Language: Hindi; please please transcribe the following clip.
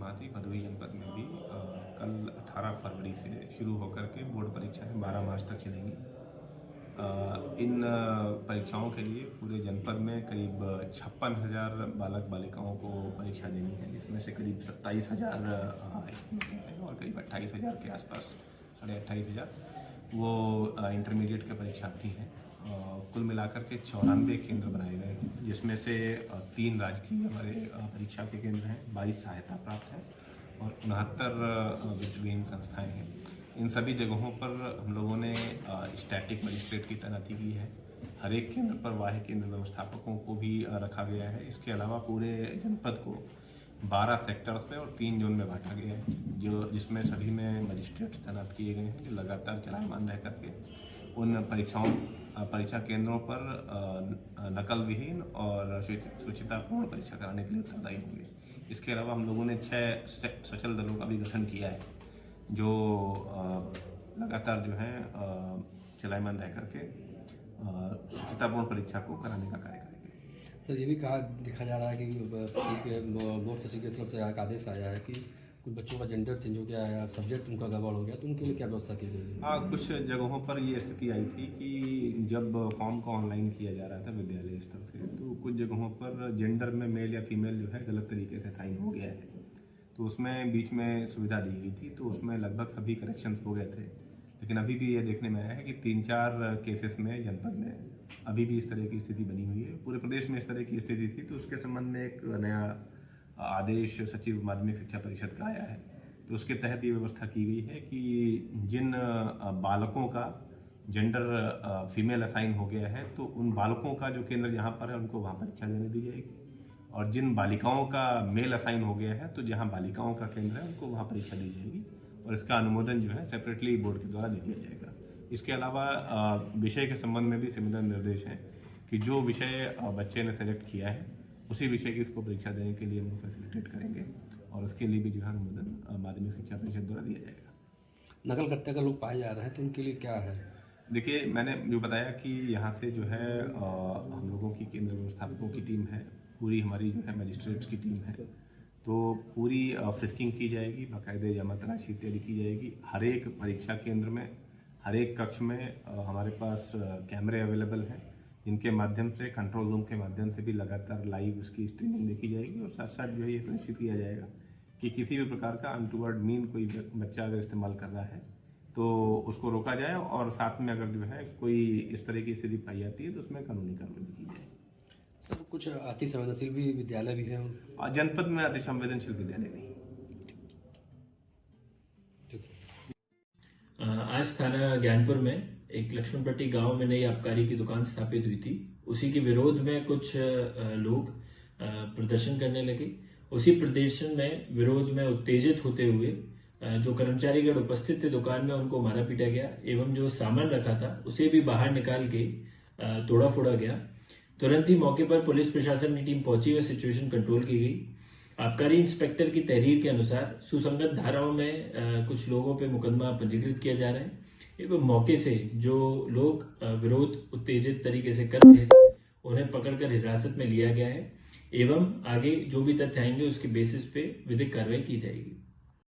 भांति भदोही जनपद में भी कल 18 फरवरी से शुरू होकर के बोर्ड परीक्षाएं 12 मार्च तक चलेंगी। इन परीक्षाओं के लिए पूरे जनपद में करीब 56,000 बालक बालिकाओं को परीक्षा देनी है, जिसमें से करीब 27,000 स्कूल हैं और करीब 28,000 के आसपास 28,500 वो इंटरमीडिएट के परीक्षार्थी हैं। कुल मिलाकर के 94 केंद्र बनाए गए हैं, जिसमें से 3 राजकीय हमारे परीक्षा के केंद्र हैं, 22 सहायता प्राप्त हैं और 69 वित्तविहीन संस्थाएं हैं। इन सभी जगहों पर हम लोगों ने स्टैटिक मजिस्ट्रेट की तैनाती की है। हर एक केंद्र पर वाह्य केंद्र व्यवस्थापकों को भी रखा गया है। इसके अलावा पूरे जनपद को 12 सेक्टर्स में और 3 जोन में बांटा गया है, जिसमें सभी में मजिस्ट्रेट्स तैनात किए गए हैं, जो लगातार चलायमान रह करके उन परीक्षा केंद्रों पर नकल विहीन और शुचितापूर्ण परीक्षा कराने के लिए उत्तरदायी होंगे। इसके अलावा हम लोगों ने 6 सचल दलों का भी गठन किया है, जो लगातार जो है चलायमान रह करके शुचितापूर्ण परीक्षा को कराने का कार्य करेंगे। सर, ये भी कहा देखा जा रहा है कि बोर्ड सचिव की तरफ से एक आदेश आया है कि कुछ बच्चों का जेंडर चेंज हो गया है या सब्जेक्ट उनका गड़बड़ हो गया, तो उनके लिए क्या व्यवस्था की गई है? हाँ, कुछ जगहों पर ये स्थिति आई थी कि जब फॉर्म को ऑनलाइन किया जा रहा था विद्यालय स्तर से, तो कुछ जगहों पर जेंडर में मेल या फीमेल जो है गलत तरीके से साइन हो गया है, तो उसमें बीच में सुविधा दी गई थी, तो उसमें लगभग सभी करेक्शन हो गए थे। लेकिन अभी भी ये देखने में आया है कि 3-4 केसेस में जनपद में अभी भी इस तरह की स्थिति बनी हुई है। पूरे प्रदेश में इस तरह की स्थिति थी, तो उसके संबंध में एक नया आदेश सचिव माध्यमिक शिक्षा परिषद का आया है, तो उसके तहत ये व्यवस्था की गई है कि जिन बालकों का जेंडर फीमेल असाइन हो गया है, तो उन बालकों का जो केंद्र जहाँ पर है उनको वहाँ परीक्षा देने दी जाएगी, और जिन बालिकाओं का मेल असाइन हो गया है तो जहाँ बालिकाओं का केंद्र है उनको वहाँ परीक्षा दी जाएगी, और इसका अनुमोदन जो है सेपरेटली बोर्ड के द्वारा दे दिया जाएगा। इसके अलावा विषय के संबंध में भी सिमिलर निर्देश हैं कि जो विषय बच्चे ने सेलेक्ट किया है उसी विषय की इसको परीक्षा देने के लिए हम फैसिलिटेट करेंगे, और उसके लिए भी जो है अनुमोदन माध्यमिक शिक्षा परिषद द्वारा दिया जाएगा। नकल करते अगर लोग पाए जा रहे हैं तो उनके लिए क्या है? देखिए, मैंने जो बताया कि यहाँ से जो है हम लोगों की केंद्र व्यवस्थापकों की टीम है, पूरी हमारी जो है मजिस्ट्रेट्स की टीम है, तो पूरी फ्रिस्किंग की जाएगी, बाकायदे जमा तलाशी इत्यादि की जाएगी। हर एक परीक्षा केंद्र में, हर एक कक्ष में हमारे पास कैमरे अवेलेबल हैं, जिनके माध्यम से कंट्रोल रूम के माध्यम से भी लगातार लाइव उसकी स्ट्रीमिंग देखी जाएगी, और साथ साथ जो है ये सुनिश्चित किया जाएगा कि किसी भी प्रकार का अनटूवर्ड मीन कोई बच्चा अगर इस्तेमाल कर रहा है तो उसको रोका जाए, और साथ में अगर जो है कोई इस तरह की स्थिति पाई जाती है तो उसमें कानूनी कार्रवाई की जाए। सर, कुछ अति संवेदनशील भी विद्यालय भी है जनपद में? अति संवेदनशील विद्यालय नहीं। आज थाना ज्ञानपुर में एक लक्ष्मणपट्टी गांव में नई आबकारी की दुकान स्थापित हुई थी। उसी के विरोध में कुछ लोग प्रदर्शन करने लगे। उसी प्रदर्शन में विरोध में उत्तेजित होते हुए जो कर्मचारीगण उपस्थित थे दुकान में, उनको मारा पीटा गया एवं जो सामान रखा था उसे भी बाहर निकाल के तोड़ा फोड़ा गया। तुरंत ही मौके पर पुलिस प्रशासन की टीम पहुंची व सिचुएशन कंट्रोल की गई। आबकारी इंस्पेक्टर की तहरीर के अनुसार सुसंगत धाराओं में कुछ लोगों पे मुकदमा पंजीकृत किया जा रहा है एवं मौके से जो लोग विरोध उत्तेजित तरीके से कर रहे थे उन्हें पकड़कर हिरासत में लिया गया है एवं आगे जो भी तथ्य आएंगे उसके बेसिस पे विधिक कार्रवाई की जाएगी।